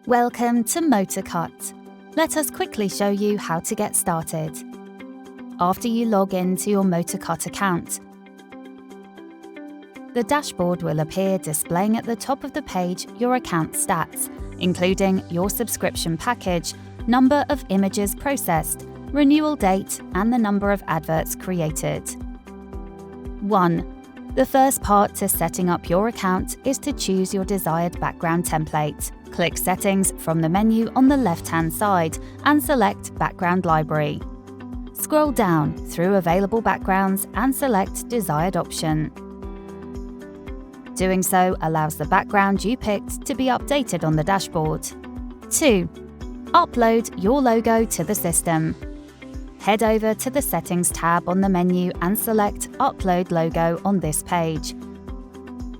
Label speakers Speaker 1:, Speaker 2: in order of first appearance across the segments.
Speaker 1: Welcome to MotorCut. Let us quickly show you how to get started. After you log in to your MotorCut account, the dashboard will appear displaying at the top of the page your account stats, including your subscription package, number of images processed, renewal date, and the number of adverts created. 1. The first part to setting up your account is to choose your desired background template. Click Settings from the menu on the left-hand side and select Background Library. Scroll down through available backgrounds and select Desired option. Doing so allows the background you picked to be updated on the dashboard. 2. Upload your logo to the system. Head over to the Settings tab on the menu and select Upload Logo on this page.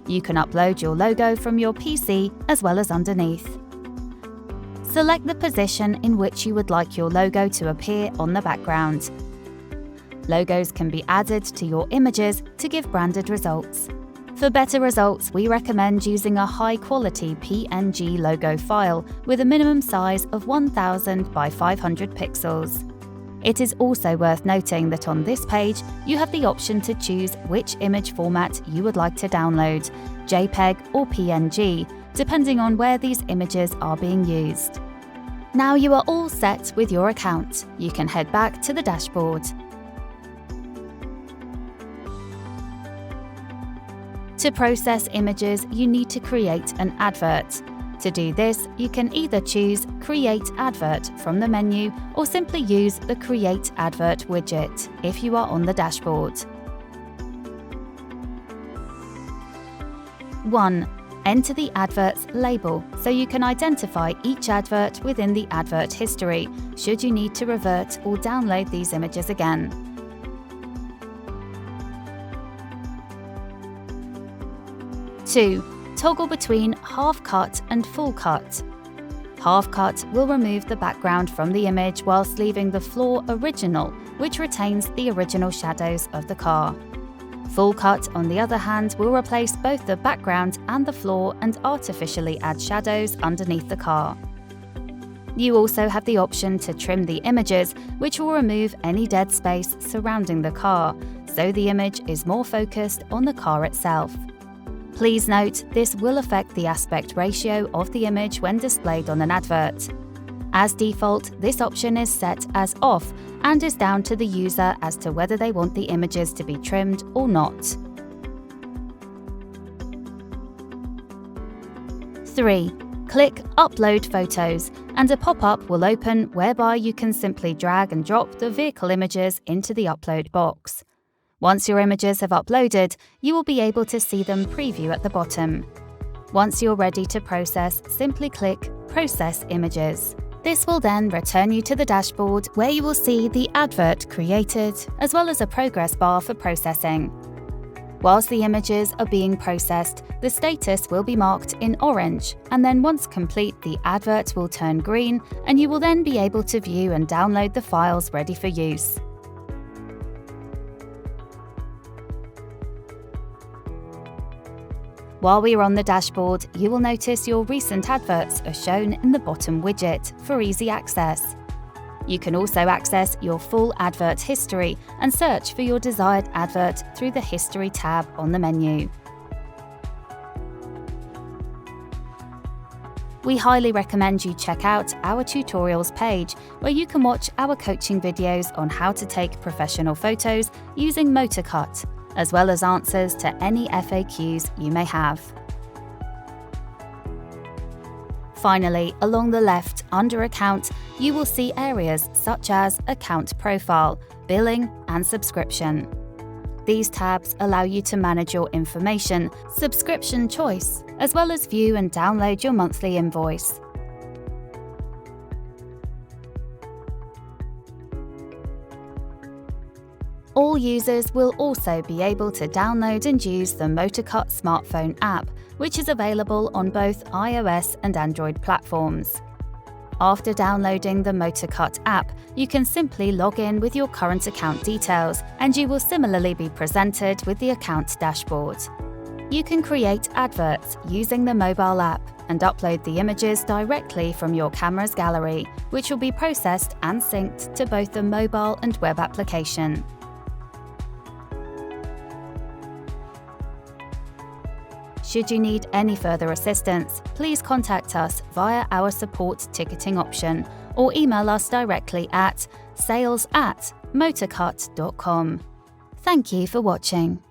Speaker 1: You can upload your logo from your PC as well as underneath. Select the position in which you would like your logo to appear on the background. Logos can be added to your images to give branded results. For better results, we recommend using a high-quality PNG logo file with a minimum size of 1000 by 500 pixels. It is also worth noting that on this page, you have the option to choose which image format you would like to download, JPEG or PNG, depending on where these images are being used. Now you are all set with your account. You can head back to the dashboard. To process images, you need to create an advert. To do this, you can either choose Create Advert from the menu or simply use the Create Advert widget if you are on the dashboard. 1. Enter the advert's label so you can identify each advert within the advert history, should you need to revert or download these images again. 2. Toggle between half cut and full cut. Half cut will remove the background from the image whilst leaving the floor original, which retains the original shadows of the car. Full cut, on the other hand, will replace both the background and the floor and artificially add shadows underneath the car. You also have the option to trim the images, which will remove any dead space surrounding the car, so the image is more focused on the car itself. Please note, this will affect the aspect ratio of the image when displayed on an advert. As default, this option is set as off and is down to the user as to whether they want the images to be trimmed or not. 3. Click Upload Photos and a pop-up will open whereby you can simply drag and drop the vehicle images into the upload box. Once your images have uploaded, you will be able to see them preview at the bottom. Once you're ready to process, simply click Process Images. This will then return you to the dashboard where you will see the advert created, as well as a progress bar for processing. Whilst the images are being processed, the status will be marked in orange, and then once complete, the advert will turn green, and you will then be able to view and download the files ready for use. While we are on the dashboard, you will notice your recent adverts are shown in the bottom widget for easy access. You can also access your full advert history and search for your desired advert through the History tab on the menu. We highly recommend you check out our tutorials page, where you can watch our coaching videos on how to take professional photos using MotorCut, as well as answers to any FAQs you may have. Finally, along the left, under Account, you will see areas such as Account Profile, Billing, and Subscription. These tabs allow you to manage your information, subscription choice, as well as view and download your monthly invoice. All users will also be able to download and use the MotorCut smartphone app, which is available on both iOS and Android platforms. After downloading the MotorCut app, you can simply log in with your current account details, and you will similarly be presented with the account dashboard. You can create adverts using the mobile app, and upload the images directly from your camera's gallery, which will be processed and synced to both the mobile and web application. Should you need any further assistance, please contact us via our support ticketing option or email us directly at sales@motorcut.com. Thank you for watching.